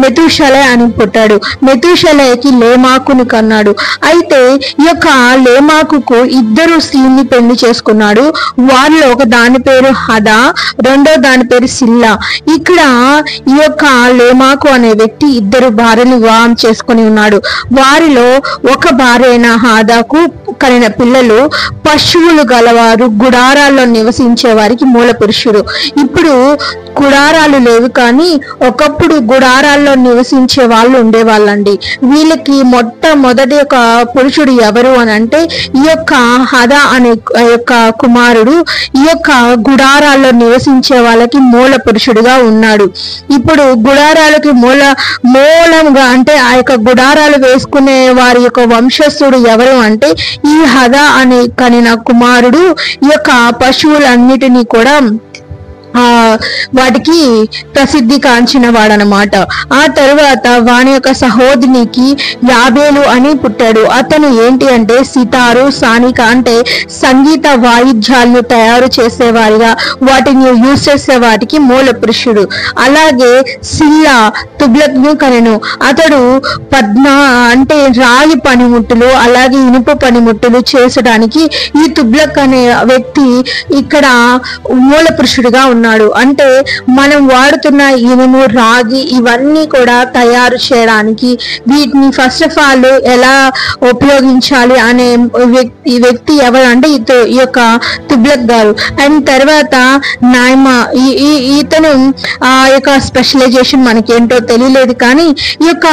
మెతూషల అని పుట్టాడు. మెతూషలకి లేమాకుని కన్నాడు. అయితే ఈ యొక్క లేమాకుకు ఇద్దరు స్త్రీని పెళ్లి చేసుకున్నాడు. వారిలో ఒక దాని పేరు హదా, రెండో దాని పేరు సిల్లా. ఇక్కడ ఈ యొక్క లేమాకు అనే వ్యక్తి ఇద్దరు భార్యను వివాహం చేసుకుని ఉన్నాడు. వారిలో ఒక భార్య అయిన హదాకు కలిగిన పిల్లలు పశువులు గలవారు, గుడారాల్లో నివసించే వారికి మూల పురుషుడు. ఇప్పుడు గుడారాలు లేవు, కానీ ఒకప్పుడు గుడారాల్లో నివసించే వాళ్ళు ఉండేవాళ్ళండి. వీళ్ళకి మొట్టమొదటి ఒక పురుషుడు ఎవరు అని అంటే ఈ యొక్క హదా అనే యొక్క కుమారుడు ఈ యొక్క గుడారాల్లో నివసించే వాళ్ళకి మూల పురుషుడుగా ఉన్నాడు. ఇప్పుడు గుడారాలకి మూలంగా అంటే ఆ యొక్క గుడారాలు వేసుకునే వారి యొక్క వంశస్థుడు ఎవరు అంటే ఈ హదా అనే కనిన కుమారుడు ఈ యొక్క పశువులన్నిటినీ కూడా వాటికి ప్రసిద్ధి కాంచిన వాడనమాట. ఆ తరువాత వాని యొక్క సహోదరికి యాబేలు అని పుట్టాడు. అతను ఏంటి అంటే సితారు, సానిక అంటే సంగీత వాయిద్యాలను తయారు చేసేవారిగా వాటిని యూజ్ చేసే వాటికి మూల పురుషుడు. అలాగే సిల్లా తుగ్లక్ను కనెను. అతడు అంటే రాగి పనిముట్టులు అలాగే ఇనుప పనిముట్టులు చేసడానికి ఈ తుగ్లక్ అనే వ్యక్తి ఇక్కడ మూల పురుషుడిగా ఉన్నాడు. అంటే మనం వాడుతున్న ఇనుము, రాగి ఇవన్నీ కూడా తయారు చేయడానికి వీటిని ఫస్ట్ ఆఫ్ ఆల్ ఎలా ఉపయోగించాలి అనే వ్యక్తి ఎవరు అంటే ఈ యొక్క తుగ్లక్ గారు. అండ్ తర్వాత నాయమా ఇతను ఆ యొక్క స్పెషలైజేషన్ మనకేంటో తెలియలేదు, కానీ ఈ యొక్క